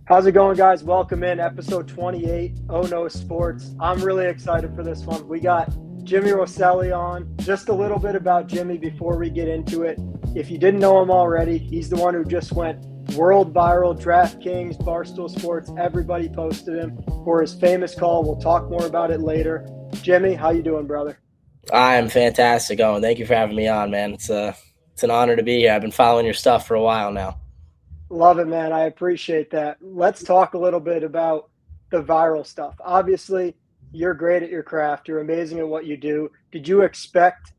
How's it going, guys? Welcome in episode 28, Oh No Sports. I'm really excited for this one. We got Jimmy Rosselli on. Just a little bit about Jimmy before we get into it. If you didn't know him already, he's the one who just went world viral, DraftKings, Barstool Sports. Everybody posted him for his famous call. We'll talk more about it later. Jimmy, how you doing, brother? I'm fantastic, Owen. Thank you for having me on, man. It's an honor to be here. I've been following your stuff for a while now. Love it, man. I appreciate that. Let's talk a little bit about the viral stuff. Obviously, you're great at your craft. You're amazing at what you do. Did you expect,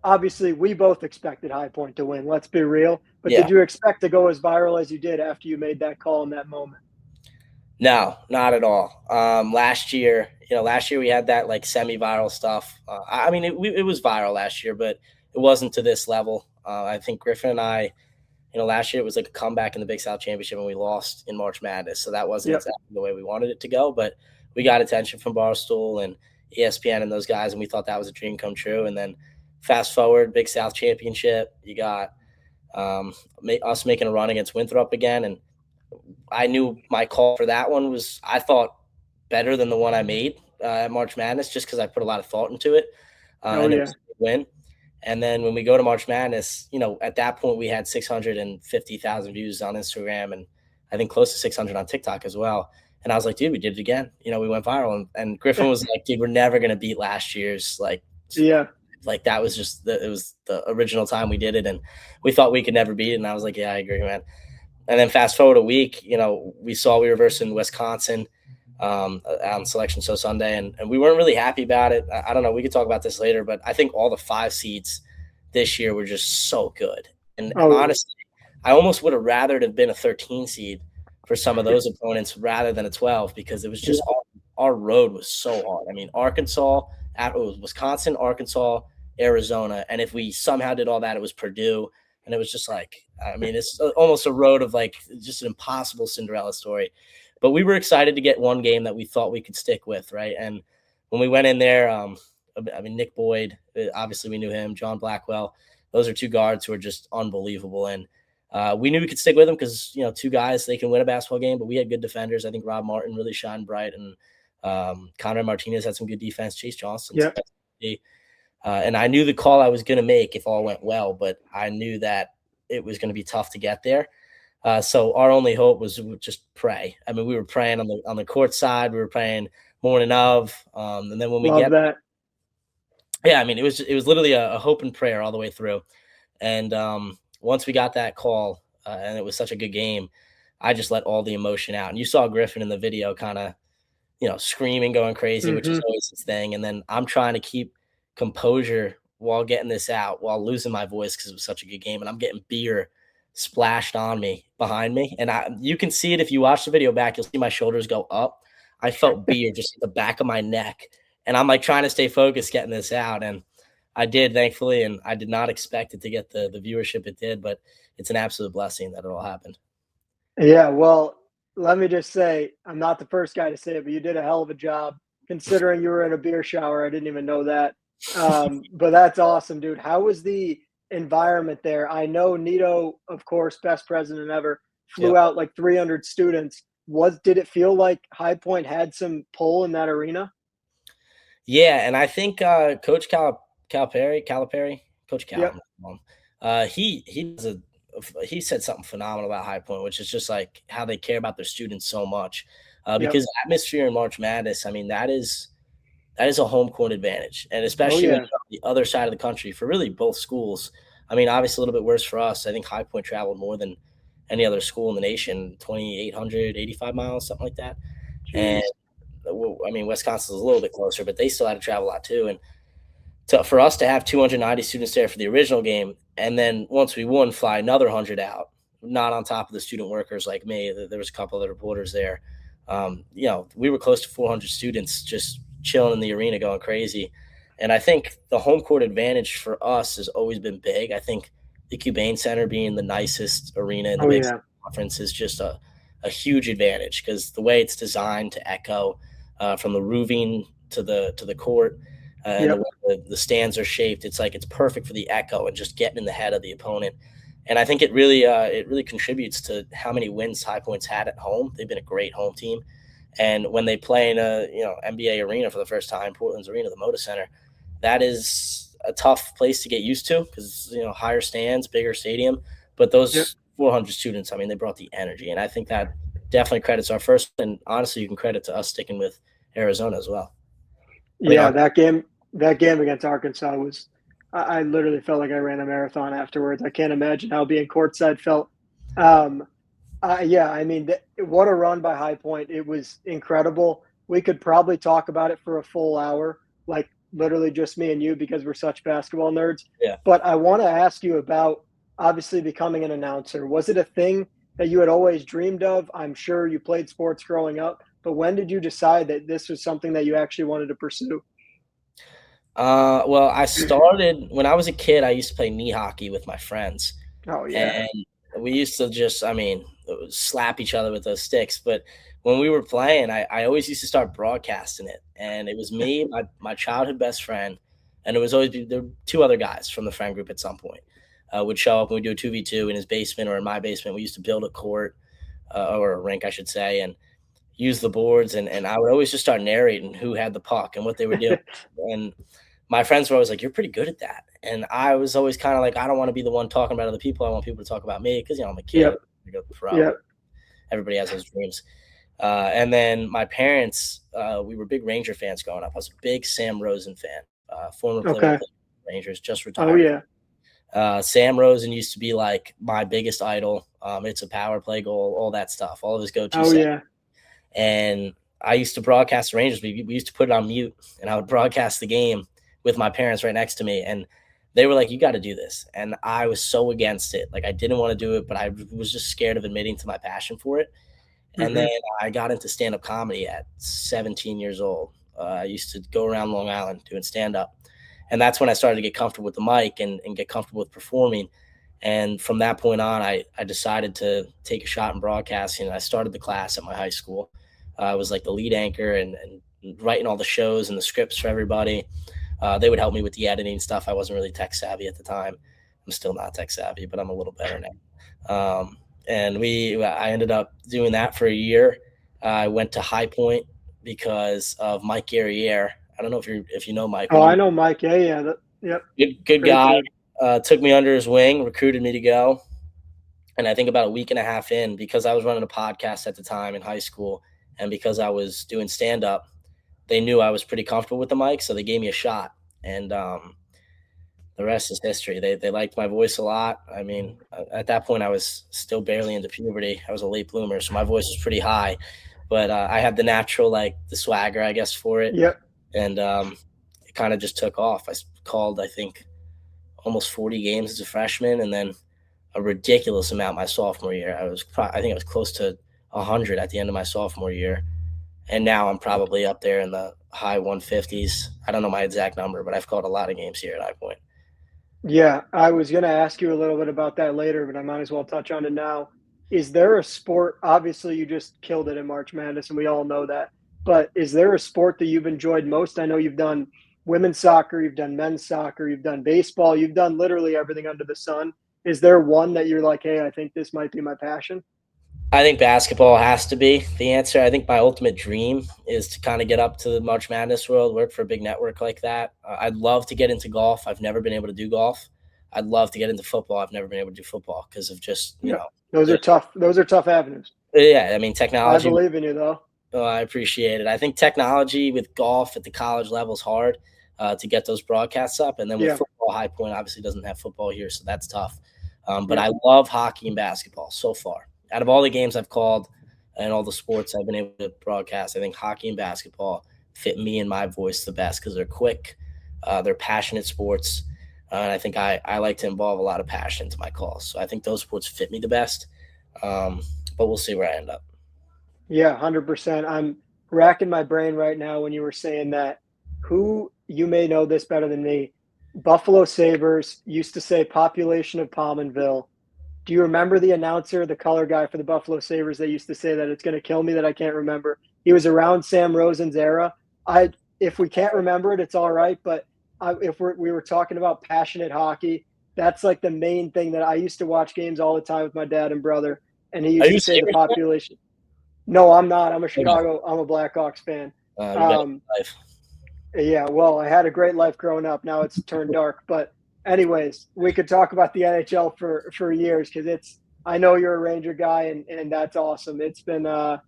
obviously, we both expected High Point to win. Let's be real. But Yeah. did you expect to go as viral as you did after you made that call in that moment? No, not at all. Last year we had that like semi-viral stuff. It was viral last year, but it wasn't to this level. I think Griffin and I, last year it was like a comeback in the Big South Championship and we lost in March Madness, so that wasn't Yep. exactly the way we wanted it to go. But we got attention from Barstool and ESPN and those guys, and we thought that was a dream come true. And then fast forward, Big South Championship, you got us making a run against Winthrop again, and I knew my call for that one was, I thought, better than the one I made at March Madness, just because I put a lot of thought into it, Oh, and it yeah. was a good win. And then when we go to March Madness, at that point we had 650,000 views on Instagram and I think close to 600 on TikTok as well. And I was like, dude, we did it again. We went viral. And Griffin was like, dude, we're never gonna beat last year's Yeah. like that was just it was the original time we did it, and we thought we could never beat it. And I was like, yeah, I agree, man. And then fast forward a week, we were versus Wisconsin on Selection So Sunday, and we weren't really happy about it. I don't know. We could talk about this later, but I think all the five seeds this year were just so good. And Oh, honestly, I almost would have rather have been a 13 seed for some of those opponents rather than a 12, because it was yeah. just our road was so hard. I mean, it was Wisconsin, Arkansas, Arizona, and if we somehow did all that, it was Purdue. And it was just like, I mean, it's almost a road of like just an impossible Cinderella story. But we were excited to get one game that we thought we could stick with, right? And when we went in there, Nick Boyd, obviously we knew him, John Blackwell. Those are two guards who are just unbelievable. And we knew we could stick with them because, two guys, they can win a basketball game, but we had good defenders. I think Rob Martin really shined bright, and Conrad Martinez had some good defense. Chase Johnston. Yep. And I knew the call I was going to make if all went well, but I knew that it was going to be tough to get there. So our only hope was just pray. I mean, we were praying on the court side. We were praying morning of, and then when we Love get, that. yeah, I mean, it was literally a hope and prayer all the way through. And once we got that call, and it was such a good game, I just let all the emotion out. And you saw Griffin in the video, kind of, screaming, going crazy, which is Hmm. always his thing. And then I'm trying to keep composure while getting this out, while losing my voice because it was such a good game, and I'm getting beer splashed on me behind me, and you can see it if you watch the video back. You'll see my shoulders go up. I felt beer just at the back of my neck, and I'm like trying to stay focused, getting this out, and I did, thankfully, and I did not expect it to get the viewership it did, but it's an absolute blessing that it all happened. Yeah, well, let me just say, I'm not the first guy to say it, but you did a hell of a job considering you were in a beer shower. I didn't even know that. But that's awesome, dude. How was the environment there? I know Nito, of course, best president ever, flew Yep. out like 300 students. Did it feel like High Point had some pull in that arena? Yeah, and I think Coach Calipari, Coach Yep. Cal, he said something phenomenal about High Point, which is just like how they care about their students so much. Yep. Because atmosphere in March Madness, I mean, that is a home court advantage, and Oh especially when yeah. you're on the other side of the country for really both schools. I mean, obviously a little bit worse for us. I think High Point traveled more than any other school in the nation, 2,885 miles, something like that. And Jeez. I mean, Wisconsin's a little bit closer, but they still had to travel a lot too. And for us to have 290 students there for the original game, and then once we won, fly another 100 out, not on top of the student workers like me. There was a couple of the reporters there. We were close to 400 students just chilling in the arena, going crazy. And I think the home court advantage for us has always been big. I think the Cubane Center being the nicest arena in the Oh Big yeah. Conference is just a huge advantage because the way it's designed to echo from the roofing to the court, and the Yep. way the stands are shaped, it's like it's perfect for the echo and just getting in the head of the opponent. And I think it really contributes to how many wins High Point's had at home. They've been a great home team, and when they play in a NBA arena for the first time, Portland's arena, the Moda Center, that is a tough place to get used to because higher stands, bigger stadium. But Yep. those 400 students, I mean, they brought the energy, and I think that definitely credits our first. And honestly, you can credit to us sticking with Arizona as well. I mean, Yeah, that game against Arkansas was I literally felt like I ran a marathon afterwards. I can't imagine how being courtside felt. Um, yeah, I mean, what a run by High Point. It was incredible. We could probably talk about it for a full hour, like literally just me and you, because we're such basketball nerds. yeah. But I want to ask you about obviously becoming an announcer. Was it a thing that you had always dreamed of? I'm sure you played sports growing up, but when did you decide that this was something that you actually wanted to pursue? Well, I started when I was a kid. I used to play knee hockey with my friends, Oh yeah. and we used to just, I mean, slap each other with those sticks. But when we were playing, I always used to start broadcasting it. And it was me, my childhood best friend, and it was always there were two other guys from the friend group at some point would show up and we'd do a 2v2 in his basement or in my basement. We used to build a court or a rink, I should say, and use the boards. And I would always just start narrating who had the puck and what they were doing. And my friends were always like, "You're pretty good at that." And I was always kind of like, I don't want to be the one talking about other people. I want people to talk about me because I'm a kid. Yep. I go pro. Yep. Everybody has those dreams. And then my parents, we were big Ranger fans growing up. I was a big Sam Rosen fan, former player of Okay. the Rangers, just Oh retired. yeah. Sam Rosen used to be like my biggest idol. It's a power play goal, all that stuff, all of his go-to Oh set. yeah. And I used to broadcast the Rangers. We used to put it on mute, and I would broadcast the game with my parents right next to me. And they were like, "You got to do this." And I was so against it. Like, I didn't want to do it, but I was just scared of admitting to my passion for it. And then Hmm. I got into stand up comedy at 17 years old. I used to go around Long Island doing stand up. And that's when I started to get comfortable with the mic and get comfortable with performing. And from that point on, I decided to take a shot in broadcasting. I started the class at my high school. I was like the lead anchor and writing all the shows and the scripts for everybody. They would help me with the editing stuff. I wasn't really tech savvy at the time. I'm still not tech savvy, but I'm a little better now. And I ended up doing that for a year. I went to High Point because of Mike Guerriere. I don't know if you know Mike. Oh, When I you know Mike. Yeah, yeah. Yep. good Great guy, dude. took me under his wing, recruited me to go. And I think about a week and a half in, because I was running a podcast at the time in high school, and because I was doing stand up, they knew I was pretty comfortable with the mic, so they gave me a shot. And the rest is history. They liked my voice a lot. I mean, at that point, I was still barely into puberty. I was a late bloomer, so my voice was pretty high. But I had the natural, like the swagger, I guess, for it, Yep. and it kind of just took off. I called, I think, almost 40 games as a freshman, and then a ridiculous amount my sophomore year. I think I was close to 100 at the end of my sophomore year, and now I'm probably up there in the high 150s. I don't know my exact number, but I've called a lot of games here at High Point. Yeah, I was going to ask you a little bit about that later, but I might as well touch on it now. Is there a sport? Obviously, you just killed it in March Madness, and we all know that. But is there a sport that you've enjoyed most? I know you've done women's soccer, you've done men's soccer, you've done baseball, you've done literally everything under the sun. Is there one that you're like, hey, I think this might be my passion? I think basketball has to be the answer. I think my ultimate dream is to kind of get up to the March Madness world, work for a big network like that. I'd love to get into golf. I've never been able to do golf. I'd love to get into football. I've never been able to do football because of just, Yep. Those are the, tough. Those are tough avenues. yeah, I mean, I technology. believe in you, though. I appreciate it. I think technology with golf at the college level is hard to get those broadcasts up. And then with Yeah. football, High Point obviously doesn't have football here, so that's tough. But Yep. I love hockey and basketball so far. Out of all the games I've called and all the sports I've been able to broadcast, I think hockey and basketball fit me and my voice the best because they're quick, they're passionate sports. And I think I like to involve a lot of passion to my calls. So I think those sports fit me the best. But we'll see where I end up. Yeah, 100%. I'm racking my brain right now when you were saying that. Who, you may know this better than me, Buffalo Sabres used to say population of Palmenville. Do you remember the announcer, the color guy for the Buffalo Sabres that used to say that? It's going to kill me that I can't remember. He was around Sam Rosen's era. If we can't remember it, it's all right. But if we were talking about passionate hockey, That's like the main thing that I used to watch games all the time with my dad and brother, and he Are used you to say the serious? population. No, I'm not. I'm a Okay. Chicago. I'm a Blackhawks fan. You got a Um, good life. yeah, well, I had a great life growing up. Now it's turned dark. But anyways, we could talk about the NHL for years because it's. I know you're a Ranger guy, and that's awesome. It's been up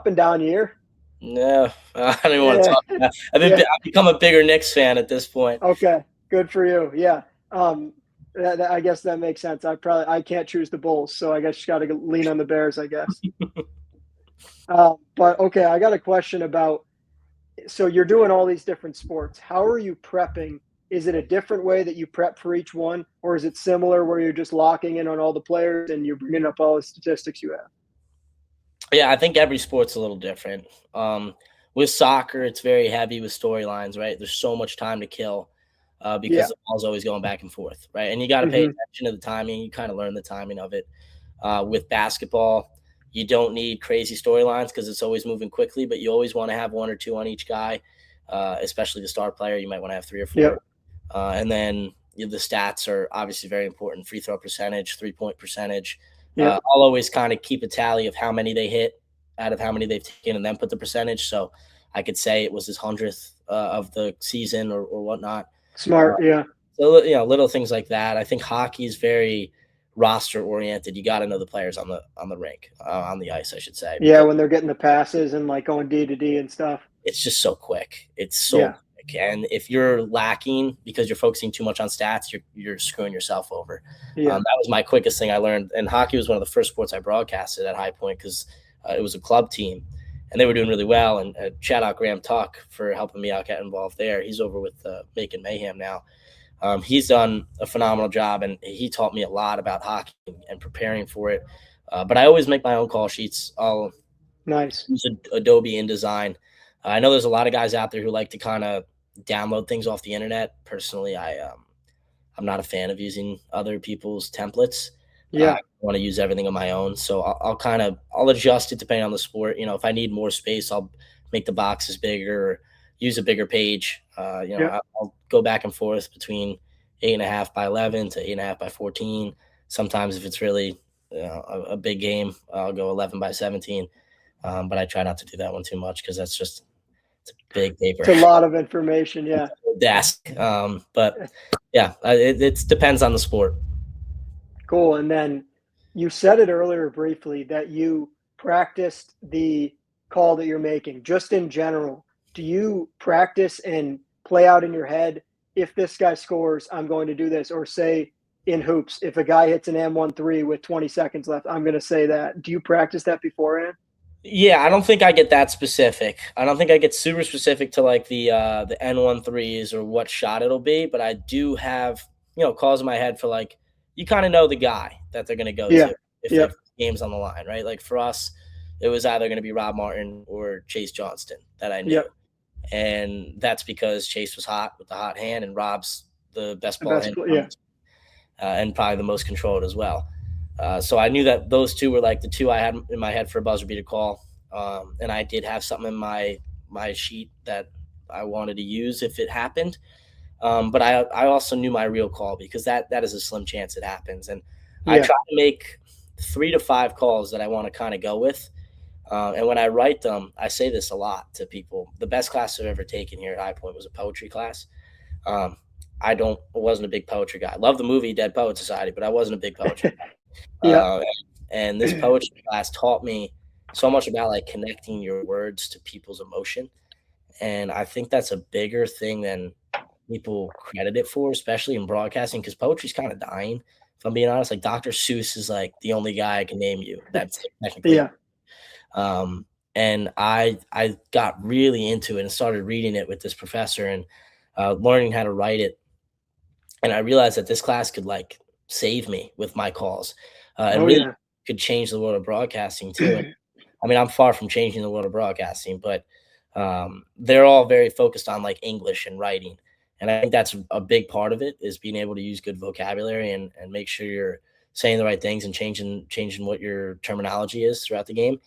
and down year. No, I don't even want to Yeah, talk about. yeah. I've become a bigger Knicks fan at this point. Okay, good for you. Yeah. I guess that makes sense. I can't choose the Bulls, so I guess you got to lean on the Bears. I guess. But okay, I got a question about. So you're doing all these different sports. How are you prepping? Is it a different way that you prep for each one, or is it similar where you're just locking in on all the players and you're bringing up all the statistics you have? Yeah, I think every sport's a little different. With soccer, it's very heavy with storylines, right? There's so much time to kill because Yeah. the ball's always going back and forth, right? And you got to pay Hmm. attention to the timing. You kind of learn the timing of it. With basketball, you don't need crazy storylines because it's always moving quickly, but you always want to have one or two on each guy, especially the star player. You might want to have three or four. Yep. And then the stats are obviously very important: free throw percentage, 3-point percentage. Yep. I'll always kind of keep a tally of how many they hit out of how many they've taken, and then put the percentage. So I could say it was his 100th of the season or whatnot. Uh, Smart. Yeah. so little things like that. I think hockey is very roster oriented. You got to know the players on the rink, on the ice, I should say, Yeah. because When they're getting the passes and like going D to D and stuff. it's just so quick. It's so Yeah. quick, and if you're lacking because you're focusing too much on stats, you're screwing yourself over. Yeah. That was my quickest thing I learned, and hockey was one of the first sports I broadcasted at High Point because it was a club team, and they were doing really well. And shout out Graham Tuck for helping me out get involved there. He's over with Making Mayhem now. He's done a phenomenal job, and he taught me a lot about hockey and preparing for it. But I always make my own call sheets. I'll Nice. use Adobe InDesign. I know there's a lot of guys out there who like to kind of download things off the internet. Personally, I'm not a fan of using other people's templates. I Yeah. want to use everything on my own, so I'll adjust it depending on the sport. If I need more space, I'll make the boxes bigger, or use a bigger page. Yeah. I'll go back and forth between 8.5 by 11 to 8.5 by 14. Sometimes if it's really a big game, I'll go 11 by 17. But I try not to do that one too much because it's a big paper It's a lot of information. Yeah. desk. But yeah, it depends on the sport. Cool. And then you said it earlier briefly that you practiced the call that you're making just in general. Do you practice and play out in your head, if this guy scores, I'm going to do this? Or say in hoops, if a guy hits an M13 with 20 seconds left, I'm going to say that. Do you practice that beforehand? Yeah, I don't think I get that specific. I don't think I get super specific to like the N13s or what shot it'll be, but I do have calls in my head for like you kind of know the guy that they're going to go Yeah. to if Yep. the game's on the line, right? Like for us, it was either going to be Rob Martin or Chase Johnston that I knew, Yep. and that's because Chase was hot with the hot hand, and Rob's the best The ball best. handler on Yeah. the and probably the most controlled as well. So I knew that those two were like the two I had in my head for a buzzer beater call. And I did have something in my sheet that I wanted to use if it happened. But I also knew my real call because that is a slim chance it happens. And I Yeah. try to make 3 to 5 calls that I want to kind of go with. And when I write them, I say this a lot to people. The best class I've ever taken here at High Point was a poetry class. Um, wasn't a big poetry guy. I love the movie Dead Poet Society, but I wasn't a big poetry guy. Yep. And this poetry class taught me so much about like connecting your words to people's emotion. And I think that's a bigger thing than people credit it for, especially in broadcasting, because poetry's kind of dying. If I'm being honest, like Dr. Seuss is like the only guy I can name you. That's technically. Yeah. And I got really into it and started reading it with this professor and learning how to write it. And I realized that this class could like save me with my calls, and Oh really yeah. could change the world of broadcasting too. And I mean, I'm far from changing the world of broadcasting, but they're all very focused on like English and writing. And I think that's a big part of it is being able to use good vocabulary and make sure you're saying the right things and changing what your terminology is throughout the game.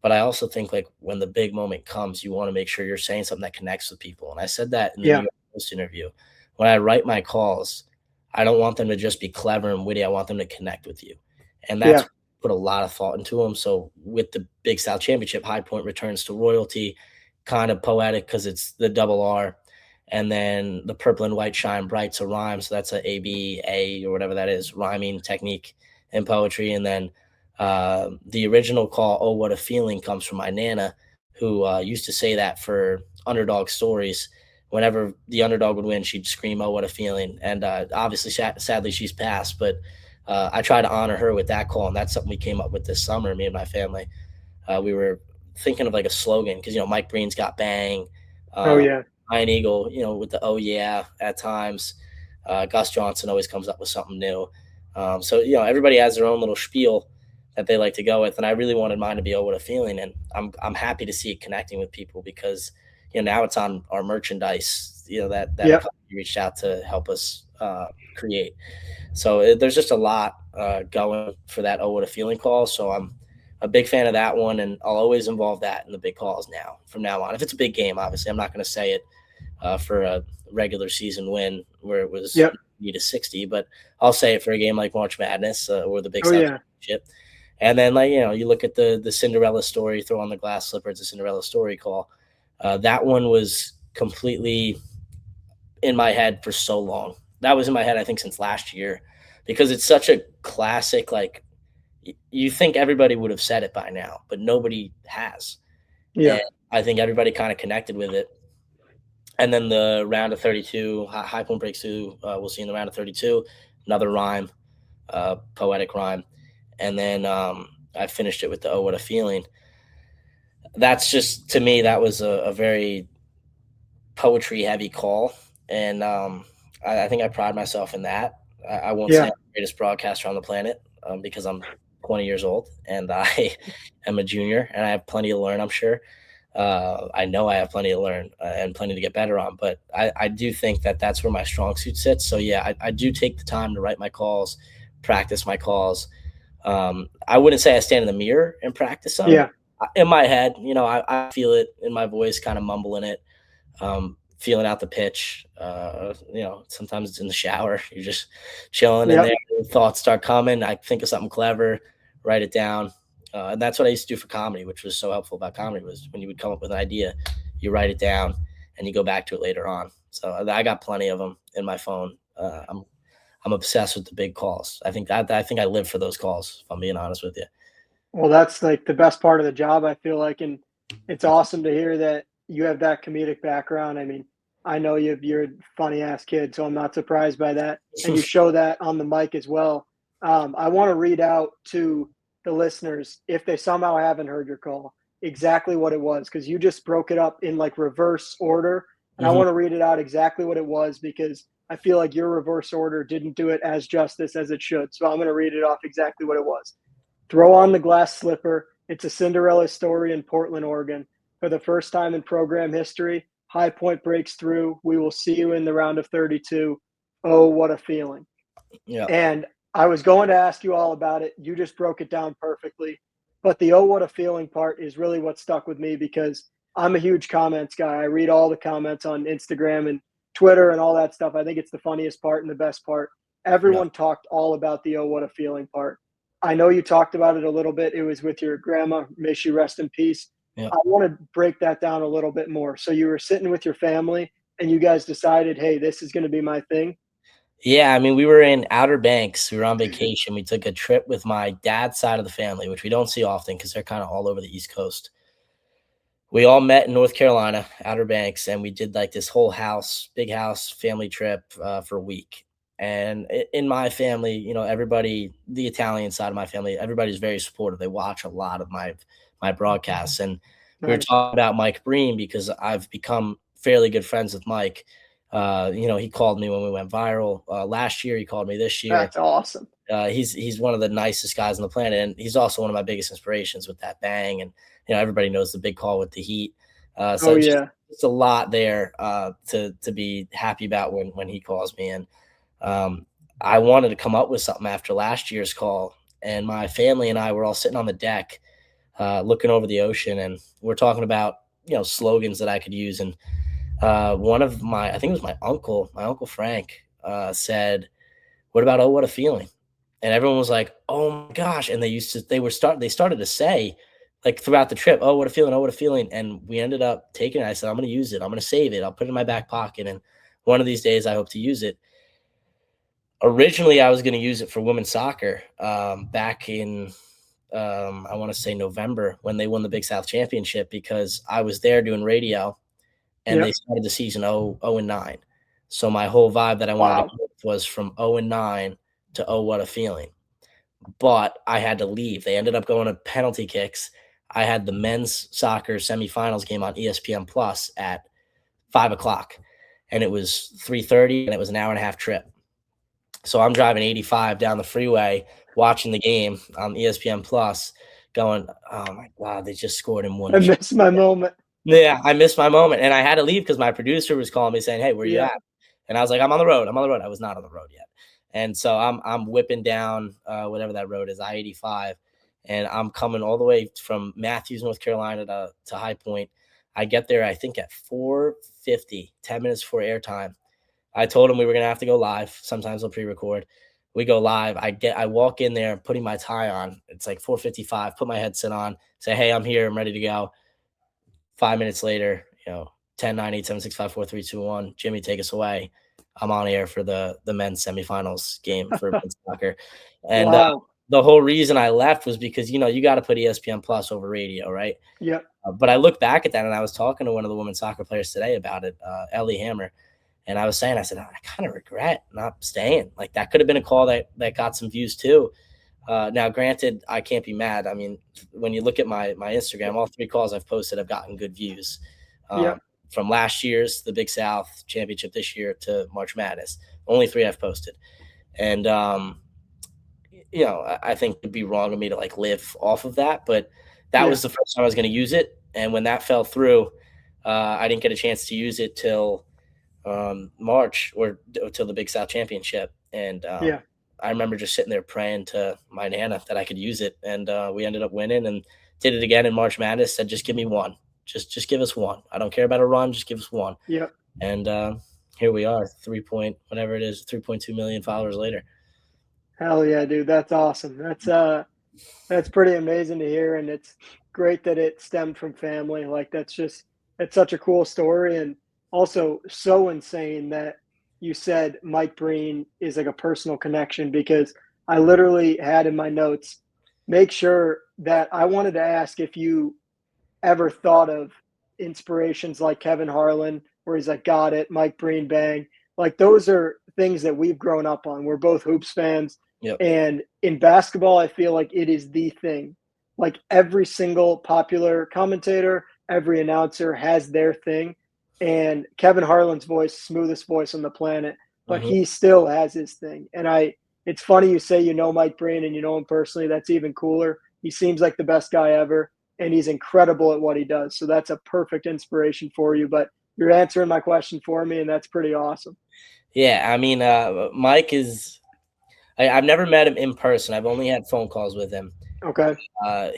But I also think like when the big moment comes, you want to make sure you're saying something that connects with people. And I said that in the New Yeah. York Post interview. When I write my calls, I don't want them to just be clever and witty. I want them to connect with you. And that's Yeah. put a lot of thought into them. So with the Big South Championship, High Point returns to royalty, kind of poetic because it's the double R. And then the purple and white shine bright's a rhyme. So that's a ABA or whatever that is, rhyming technique in poetry. And then the original call, Oh, What a Feeling, comes from my Nana, who used to say that for underdog stories. Whenever the underdog would win, she'd scream, "Oh, what a feeling!" And obviously, sadly, she's passed. But I try to honor her with that call, and that's something we came up with this summer. Me and my family, we were thinking of like a slogan because Mike Breen's got bang, Oh uh, yeah. Iron Eagle, with the oh yeah at times. Gus Johnson always comes up with something new. So everybody has their own little spiel that they like to go with, and I really wanted mine to be "Oh, what a feeling," and I'm happy to see it connecting with people because now it's on our merchandise. That a Yep. company reached out to help us create. So there's just a lot going for that. Oh, what a feeling call. So I'm a big fan of that one, and I'll always involve that in the big calls now from now on. If it's a big game, obviously, I'm not going to say it for a regular season win where it was Yep. need a 60, but I'll say it for a game like March Madness or the Big Oh South yeah. Championship. And then, like, you look at the Cinderella story, throw on the glass slipper. It's a Cinderella story call. That one was completely in my head for so long. That was in my head, I think, since last year, because it's such a classic. Like, you think everybody would have said it by now, but nobody has. Yeah. And I think everybody kind of connected with it. And then the round of 32, High Point breaks through. We'll see in the round of 32, another rhyme, poetic rhyme. And then I finished it with the Oh, What a Feeling. That's just, to me, that was a very poetry heavy call. And I think I pride myself in that. I won't say I'm Yeah. the greatest broadcaster on the planet because I'm 20 years old and I am a junior and I have plenty to learn, I'm sure. I know I have plenty to learn and plenty to get better on, but I do think that that's where my strong suit sits. So, yeah, I do take the time to write my calls, practice my calls. I wouldn't say I stand in the mirror and practice them. Yeah. In my head, I feel it in my voice, kind of mumbling it, feeling out the pitch. Sometimes it's in the shower. You're just chilling in Yep. there. Thoughts start coming. I think of something clever, write it down. And that's what I used to do for comedy, which was so helpful about comedy was when you would come up with an idea, you write it down and you go back to it later on. So I got plenty of them in my phone. I'm obsessed with the big calls. I think I live for those calls, if I'm being honest with you. Well, that's like the best part of the job, I feel like, and it's awesome to hear that you have that comedic background. I mean, I know you're a funny ass kid, so I'm not surprised by that, and you show that on the mic as well. I want to read out to the listeners, if they somehow haven't heard your call, exactly what it was, because you just broke it up in like reverse order, and I Hmm. want to read it out exactly what it was because I feel like your reverse order didn't do it as justice as it should. So I'm going to read it off exactly what it was. Throw on the glass slipper. It's a Cinderella story in Portland, Oregon. For the first time in program history, High Point breaks through. We will see you in the round of 32. Oh, what a feeling. Yeah. And I was going to ask you all about it. You just broke it down perfectly. But the oh, what a feeling part is really what stuck with me because I'm a huge comments guy. I read all the comments on Instagram and Twitter and all that stuff. I think it's the funniest part and the best part. Yeah. Everyone talked all about the oh, what a feeling part. I know you talked about it a little bit. It was with your grandma. May she rest in peace. Yeah. I want to break that down a little bit more. So you were sitting with your family and you guys decided, hey, this is going to be my thing. Yeah, I mean, we were in Outer Banks. We were on vacation. We took a trip with my dad's side of the family, which we don't see often because they're kind of all over the East Coast. We all met in North Carolina, Outer Banks, and we did like this whole big house family trip for a week. And in my family, everybody, the Italian side of my family, everybody's very supportive. They watch a lot of my broadcasts, and we were Nice. talking about Mike Breen because I've become fairly good friends with Mike. He called me when we went viral last year. He called me this year. That's awesome. He's one of the nicest guys on the planet, and he's also one of my biggest inspirations with that bang. And everybody knows the big call with the Heat. So Oh, it's just yeah. it's a lot there to be happy about when he calls me. And I wanted to come up with something after last year's call, and my family and I were all sitting on the deck, looking over the ocean, and we're talking about slogans that I could use. And one of I think it was my uncle Frank, said, what about Oh What a Feeling? And everyone was like, "Oh my gosh!" And they started to say like throughout the trip, "Oh what a feeling, oh what a feeling." And we ended up taking it. I said, "I'm going to use it. I'm going to save it. I'll put it in my back pocket, and one of these days I hope to use it." Originally, I was going to use it for women's soccer back in I want to say November when they won the Big South Championship, because I was there doing radio and they Yep. started the season 0-9. So my whole vibe that I wanted to Wow. go with was from 0-9 to Oh What a Feeling. But I had to leave. They ended up going to penalty kicks. I had the men's soccer semifinals game on ESPN Plus at 5 o'clock, and it was 3:30, and it was an hour and a half trip. So I'm driving 85 down the freeway, watching the game on ESPN Plus, going, "Oh my god, they just scored in one." I missed my moment. Yeah, I missed my moment, and I had to leave because my producer was calling me saying, "Hey, where you Yeah. at?" And I was like, "I'm on the road. I'm on the road." I was not on the road yet, and so I'm whipping down whatever that road is, I-85, and I'm coming all the way from Matthews, North Carolina to High Point. I get there, I think at 4:50, 10 minutes before airtime. I told him we were gonna have to go live. Sometimes they'll pre-record. We go live. I walk in there, putting my tie on. It's like 4:55. Put my headset on. Say, "Hey, I'm here. I'm ready to go." 5 minutes later, 10, 9, 8, 7, 6, 5, 4, 3, 2, 1. Jimmy, take us away. I'm on air for the men's semifinals game for men's soccer. And Wow. the whole reason I left was because, you got to put ESPN Plus over radio, right? Yep. But I look back at that, and I was talking to one of the women's soccer players today about it, Ellie Hammer. And I was saying, I said, I kind of regret not staying. Like, that could have been a call that got some views too. Now, granted, I can't be mad. I mean, when you look at my Instagram, all three calls I've posted have gotten good views. Um, Yep. from last year's the Big South Championship this year to March Madness, only three I've posted. And I think it'd be wrong of me to like live off of that, but that Yeah. was the first time I was going to use it. And when that fell through, I didn't get a chance to use it till March or till the Big South Championship. And Yeah. I remember just sitting there praying to my Nana that I could use it. And we ended up winning and did it again in March Madness. Said, just give me one. Just give us one. I don't care about a run. Just give us one. Yep. And here we are, 3.2 million followers later. Hell yeah, dude. That's awesome. That's pretty amazing to hear, and it's great that it stemmed from family. Like it's such a cool story, and also so insane that you said Mike Breen is like a personal connection, because I literally had in my notes, make sure that I wanted to ask if you ever thought of inspirations like Kevin Harlan, where he's like, got it, Mike Breen, bang. Like those are things that we've grown up on. We're both hoops fans. Yep. And in basketball, I feel like it is the thing. Like every single popular commentator, every announcer has their thing. And Kevin Harlan's voice, smoothest voice on the planet, but Hmm. he still has his thing. And it's funny you say you know Mike Breen and you know him personally. That's even cooler. He seems like the best guy ever, and he's incredible at what he does. So that's a perfect inspiration for you. But you're answering my question for me, and that's pretty awesome. Yeah, I mean, Mike is. I've never met him in person. I've only had phone calls with him. Okay. I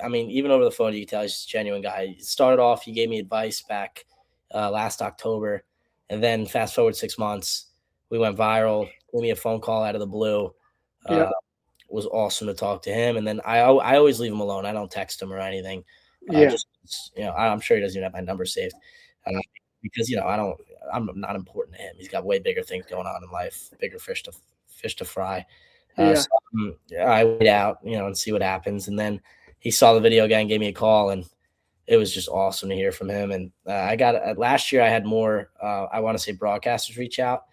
mean, even over the phone, you can tell he's just a genuine guy. He started off, he gave me advice back last October, and then fast forward 6 months, we went viral. Gave me a phone call out of the blue. Uh, Yep. was awesome to talk to him, and then I always leave him alone. I don't text him or anything. Yeah. Just I'm sure he doesn't even have my number saved, uh, because I'm not important to him. He's got way bigger things going on in life, bigger fish to fry. Yeah. So yeah, I wait out, and see what happens. And then he saw the video again, gave me a call, and it was just awesome to hear from him. And I got last year I had more, I want to say broadcasters reach out.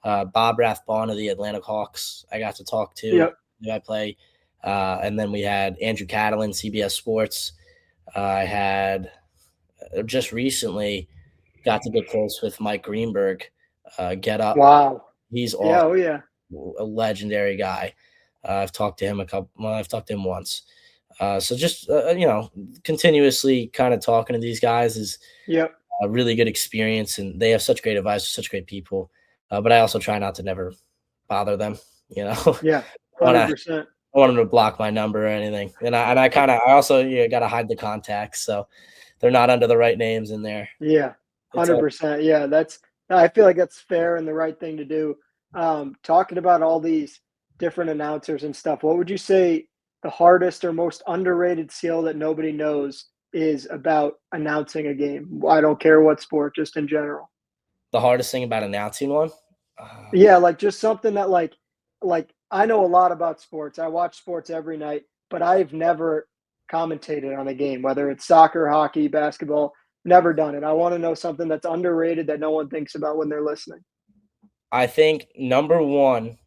Bob Rathbone of the Atlanta Hawks, I got to talk to. Yep. Who I play. And then we had Andrew Catalan, CBS Sports. I had just recently got to get close with Mike Greenberg. Get up. Wow. He's Yeah. awesome, Oh, yeah. a legendary guy. I've talked to him I've talked to him once. So just continuously kind of talking to these guys is Yep. a really good experience, and they have such great advice, such great people. But I also try not to never bother them. Yeah. want to 100%. I want them to block my number or anything, and I also got to hide the contacts so they're not under the right names in there. Yeah. It's all 100%. Yeah. I feel like that's fair and the right thing to do. Talking about all these different announcers and stuff, what would you say the hardest or most underrated skill that nobody knows is about announcing a game? I don't care what sport, just in general. The hardest thing about announcing one? Uh, Yeah, like just something that like I know a lot about sports. I watch sports every night, but I've never commentated on a game, whether it's soccer, hockey, basketball, never done it. I want to know something that's underrated that no one thinks about when they're listening. I think number one,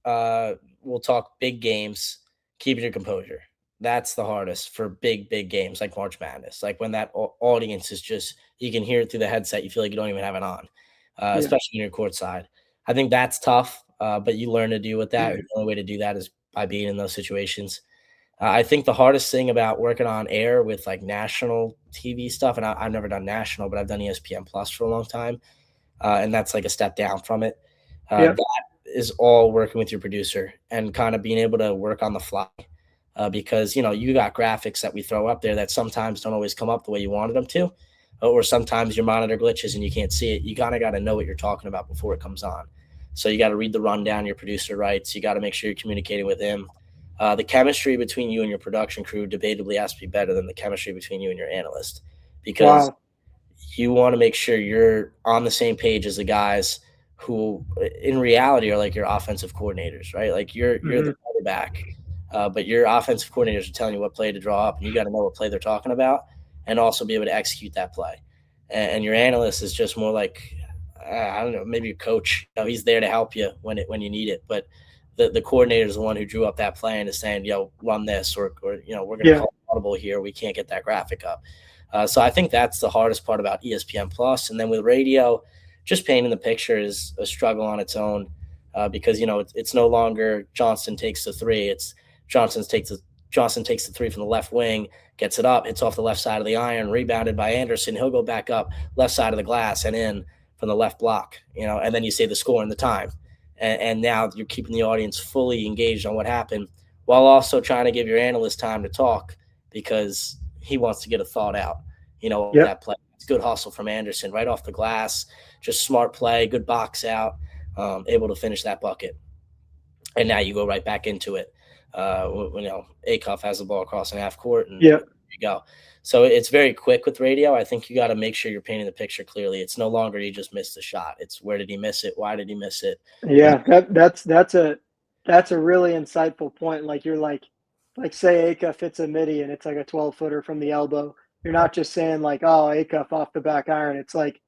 we'll talk big games, keeping your composure. That's the hardest for big games like March Madness. Like when that audience is just, you can hear it through the headset. You feel like you don't even have it on, Yeah. especially when you're courtside. I think that's tough, but you learn to deal with that. The only way to do that is by being in those situations. I think the hardest thing about working on air with like national TV stuff, and I've never done national, but I've done ESPN Plus for a long time, and that's like a step down from it. Yep. That is all working with your producer and kind of being able to work on the fly, because you got graphics that we throw up there that sometimes don't always come up the way you wanted them to, or sometimes your monitor glitches and you can't see it. You kind of got to know what you're talking about before it comes on. So you got to read the rundown your producer writes. You got to make sure you're communicating with him. The chemistry between you and your production crew debatably has to be better than the chemistry between you and your analyst, because Wow. you want to make sure you're on the same page as the guys who in reality are like your offensive coordinators, right? Like you're the Mhm. quarterback, but your offensive coordinators are telling you what play to draw up, and you got to know what play they're talking about and also be able to execute that play. And your analyst is just more like, I don't know, maybe your coach. He's there to help you when you need it, but the coordinator is the one who drew up that plan and is saying, "Yo, run this," or we're going to Yeah. call audible here. We can't get that graphic up. So I think that's the hardest part about ESPN Plus. And then with radio, just painting the picture is a struggle on its own, because it's no longer Johnson takes the three. It's Johnson takes the Johnson takes the three from the left wing, gets it up, hits off the left side of the iron, rebounded by Anderson. He'll go back up left side of the glass and in from the left block. And then you say the score and the time, and now you're keeping the audience fully engaged on what happened, while also trying to give your analyst time to talk because he wants to get a thought out. Yep. That play. It's good hustle from Anderson right off the glass, just smart play, good box out, able to finish that bucket. And now you go right back into it. Acuff has the ball across an half court, and there Yep. you go. So it's very quick with radio. I think you got to make sure you're painting the picture clearly. It's no longer he just missed the shot. It's where did he miss it? Why did he miss it? And Yeah. That's a really insightful point. Like you're like say Acuff hits a midi and it's like a 12-footer from the elbow. You're not just saying like, oh, Acuff off the back iron. It's like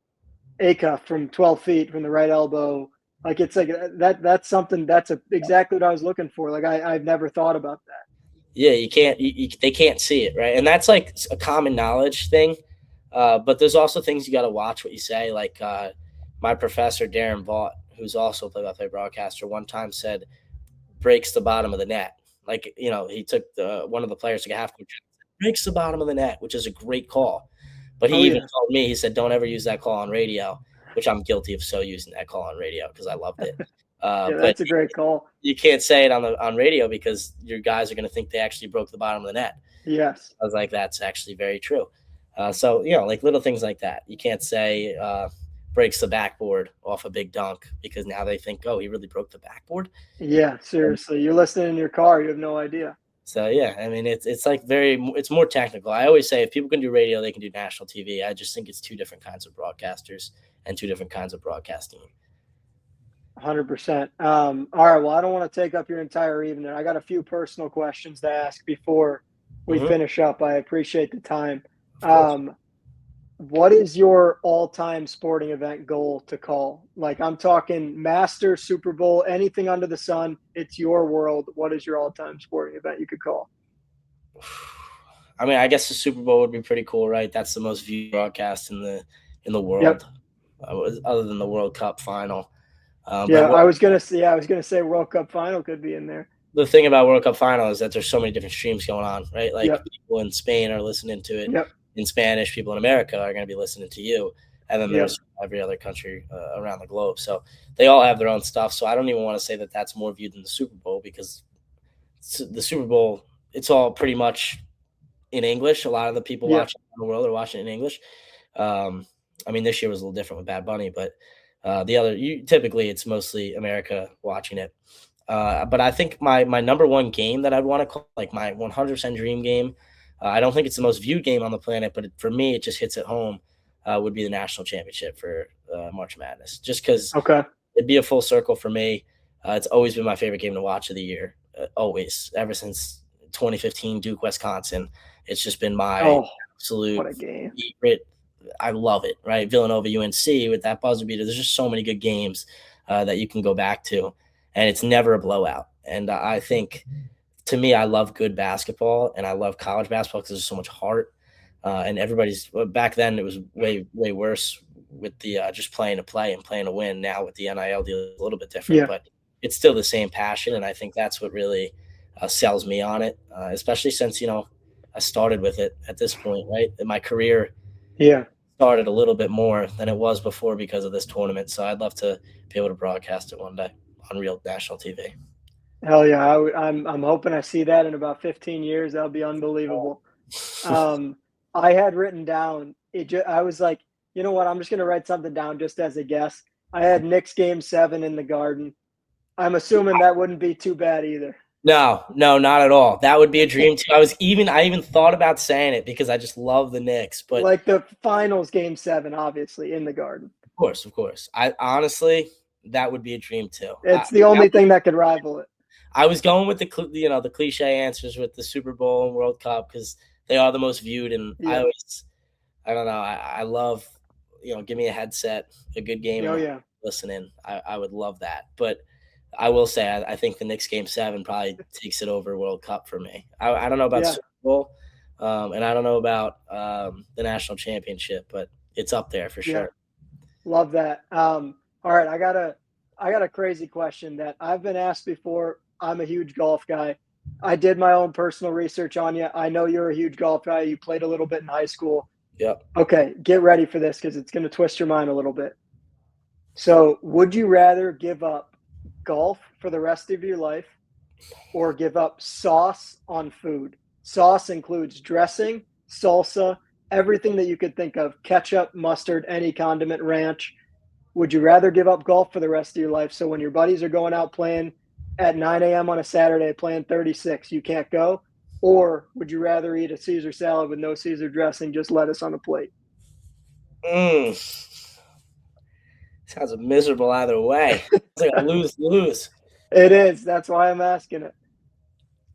Acuff from 12 feet from the right elbow. Like it's like that's something exactly what I was looking for. Like I've never thought about that. yeah, you can't. They can't see it, right? And that's like a common knowledge thing. But there's also things you got to watch what you say. Like my professor Darren Vaught, who's also a play-by-play broadcaster, one time said breaks the bottom of the net. Like he took one of the players took a half court shot, breaks the bottom of the net, which is a great call. But he Oh even yeah. told me, he said, don't ever use that call on radio, which I'm guilty of so using that call on radio because I loved it. Yeah, But that's a great call. you can't say it on radio because your guys are going to think they actually broke the bottom of the net. Yes. I was like, that's actually very true. So like little things like that. You can't say breaks the backboard off a big dunk because now they think, oh, he really broke the backboard. Yeah, And seriously. You're listening in your car, you have no idea. so yeah, I mean it's like it's more technical. I always say if people can do radio, they can do national TV. I just think it's two different kinds of broadcasters and two different kinds of broadcasting. 100%. All right. Well, I don't want to take up your entire evening. I got a few personal questions to ask before we Hmm. finish up. I appreciate the time. Of course. Um, what is your all-time sporting event goal to call? Like I'm talking Masters, Super Bowl, anything under the sun. It's your world. What is your all-time sporting event you could call? I mean, I guess the Super Bowl would be pretty cool, right? That's the most viewed broadcast in the Yep. world, other than the World Cup final. Yeah, But I was gonna say. Yeah, I was gonna say World Cup final could be in there. the thing about World Cup final is that there's so many different streams going on, right? Like Yep. people in Spain are listening to it Yep. in Spanish, people in America are going to be listening to you, and then Yep. there's every other country around the globe. So they all have their own stuff. So I don't even want to say that that's more viewed than the Super Bowl because the Super Bowl, it's all pretty much in English. A lot of the people Yep. watching in the world are watching it in English. Um, I mean, this year was a little different with Bad Bunny, but Typically it's mostly America watching it. But I think my number one game that I'd want to call like my 100% dream game. I don't think it's the most viewed game on the planet, but for me, it just hits at home. Would be the national championship for March Madness, just because Okay. it'd be a full circle for me. It's always been my favorite game to watch of the year. Always, ever since 2015 Duke Wisconsin, it's just been my Oh, absolute what a game. favorite. I love it. Right, Villanova UNC with that buzzer beater. There's just so many good games that you can go back to, and it's never a blowout. And I think, to me, I love good basketball, and I love college basketball because there's so much heart. And everybody's back then it was way worse with the just playing to play and playing to win. Now with the NIL deal, it's a little bit different, Yeah. but it's still the same passion, and I think that's what really sells me on it. Especially since I started with it at this point, right? In my career Yeah. started a little bit more than it was before because of this tournament. So I'd love to be able to broadcast it one day on real national TV. Hell yeah. I'm hoping I see that in about 15 years. That'll be unbelievable. I had written down I was like, you know what? I'm just gonna write something down just as a guess. I had Knicks game 7 in the Garden. I'm assuming that wouldn't be too bad either. No, not at all. That would be a dream too. I even thought about saying it because I just love the Knicks, but Like the finals game 7, obviously, in the Garden. of course. I honestly, that would be a dream too. It's the only thing that could rival it. I was going with the cliche answers with the Super Bowl and World Cup because they are the most viewed, and Yeah. I don't know, I love, give me a headset, a good game, Oh and yeah. listening. I would love that, but I will say I think the Knicks game 7 probably takes it over World Cup for me. I don't know about Yeah. Super Bowl, and I don't know about the national championship, but it's up there for Yeah. sure. Love that. All right, I got a crazy question that I've been asked before. I'm a huge golf guy. I did my own personal research on you. I know you're a huge golf guy. You played a little bit in high school. Yep. Okay, get ready for this because it's going to twist your mind a little bit. So, would you rather give up golf for the rest of your life or give up sauce on food? Sauce includes dressing, salsa, everything that you could think of, ketchup, mustard, any condiment, ranch. Would you rather give up golf for the rest of your life so when your buddies are going out playing at 9 a.m. on a Saturday playing 36, you can't go? Or would you rather eat a Caesar salad with no Caesar dressing, just lettuce on a plate? Sounds miserable either way. It's like a lose-lose. It is. That's why I'm asking it.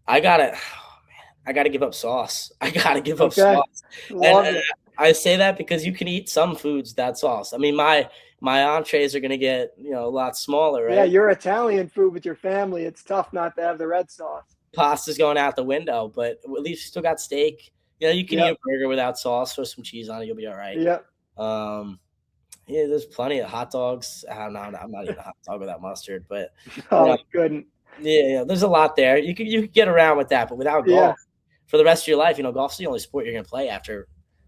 I gotta give up sauce. I gotta give up Okay. sauce. Love And it. I say that because you can eat some foods without sauce. I mean, my entrees are gonna get a lot smaller, right? Yeah, you're Italian food with your family. It's tough not to have the red sauce. Pasta's going out the window, but at least you still got steak. You can eat a burger without sauce, throw some cheese on it, you'll be all right. Yep. Yeah, there's plenty of hot dogs. I'm not eating a hot dog without mustard, but Oh, I couldn't. yeah, there's a lot there. You could get around with that, but without golf for the rest of your life, golf's the only sport you're gonna play after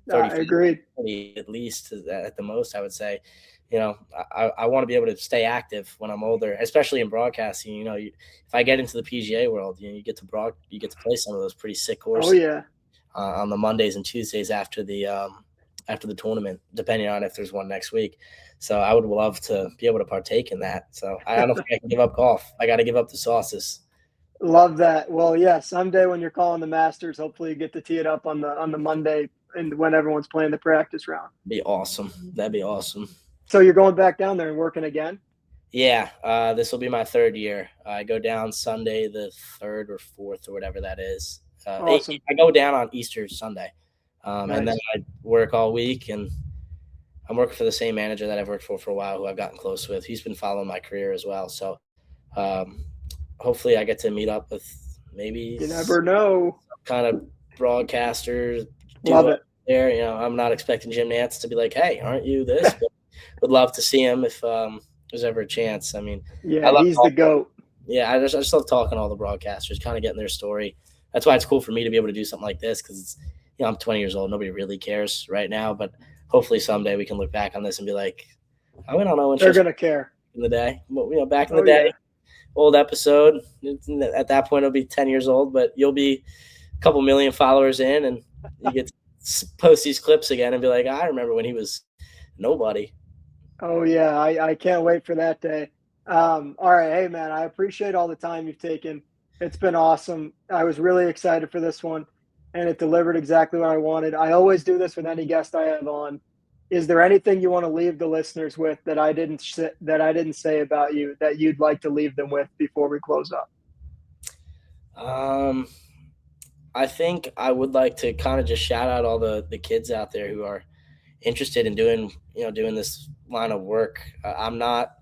30, Agreed. 40, at least at the most, I would say. I want to be able to stay active when I'm older, especially in broadcasting. If I get into the PGA world, you get to play some of those pretty sick courses. Oh yeah. On the Mondays and Tuesdays after the tournament, depending on if there's one next week. So I would love to be able to partake in that. So I don't think I can give up golf. I got to give up the sauces. Love that. Well, yeah, someday when you're calling the Masters, hopefully you get to tee it up on the Monday and when everyone's playing the practice round. Be awesome. That'd be awesome. So you're going back down there and working again? Yeah, this will be my 3rd year. I go down Sunday the 3rd or 4th or whatever that is. Awesome. I go down on Easter Sunday, Nice. and then I work all week. And I'm working for the same manager that I've worked for a while, who I've gotten close with. He's been following my career as well. So hopefully I get to meet up with maybe You never know. kind of broadcasters. Love it. There, I'm not expecting Jim Nantz to be like, "Hey, aren't you this?" But would love to see him if there's ever a chance. I mean, Yeah, he's the GOAT. Yeah, I just love talking to all the broadcasters, kind of getting their story. That's why it's cool for me to be able to do something like this because it's, I'm 20 years old. Nobody really cares right now, but hopefully someday we can look back on this and be like, I don't know. They're gonna care in the day. Back in the day, old episode. At that point, it'll be 10 years old, but you'll be a couple million followers in, and you get to post these clips again and be like, I remember when he was nobody. Oh yeah, I can't wait for that day. All right, hey man, I appreciate all the time you've taken. It's been awesome. I was really excited for this one, and it delivered exactly what I wanted. I always do this with any guest I have on. Is there anything you want to leave the listeners with that I didn't say about you that you'd like to leave them with before we close up? Um, I think I would like to kind of just shout out all the kids out there who are interested in doing doing this line of work. I'm not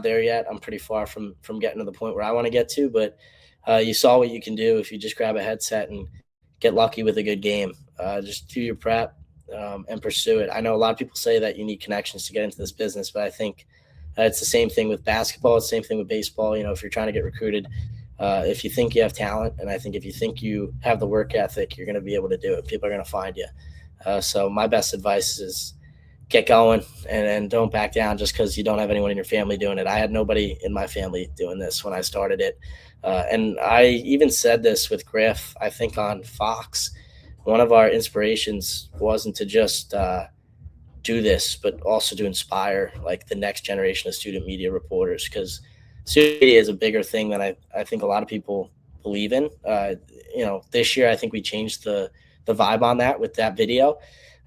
there yet. I'm pretty far from getting to the point where I want to get to, but you saw what you can do if you just grab a headset and get lucky with a good game. Just do your prep and pursue it. I know a lot of people say that you need connections to get into this business, but I think it's the same thing with basketball. It's the same thing with baseball. If you're trying to get recruited, if you think you have talent, and I think if you think you have the work ethic, you're going to be able to do it. People are going to find you. So my best advice is get going and don't back down just because you don't have anyone in your family doing it. I had nobody in my family doing this when I started it. And I even said this with Griff, I think on Fox. One of our inspirations wasn't to just do this, but also to inspire like the next generation of student media reporters, because student media is a bigger thing than I think a lot of people believe in. This year I think we changed the vibe on that with that video.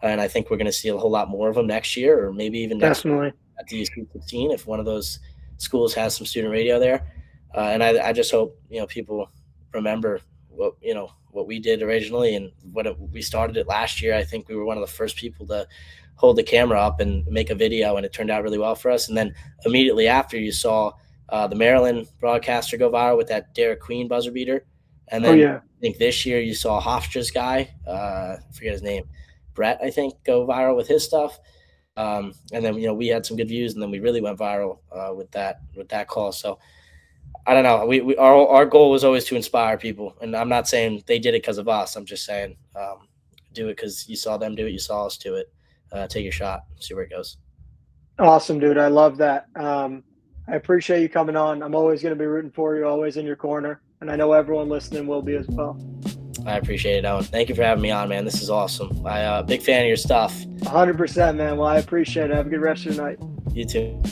And I think we're going to see a whole lot more of them next year, or maybe even next Definitely. at the 15 if one of those schools has some student radio there. And I just hope people remember what we did originally and we started it last year. I think we were one of the first people to hold the camera up and make a video, and it turned out really well for us. And then immediately after, you saw the Maryland broadcaster go viral with that Derek Queen buzzer beater, and Oh then yeah. I think this year you saw Hofstra's guy, I forget his name, Brett, I think, go viral with his stuff. And then we had some good views, and then we really went viral with that call. So I don't know. Our goal was always to inspire people, and I'm not saying they did it because of us. I'm just saying do it because you saw them do it, you saw us do it. Take your shot, see where it goes. Awesome, dude. I love that. I appreciate you coming on. I'm always going to be rooting for you, always in your corner. And I know everyone listening will be as well. I appreciate it, Owen. Thank you for having me on, man. This is awesome. I big fan of your stuff. 100%, man. Well, I appreciate it. Have a good rest of your night. You too.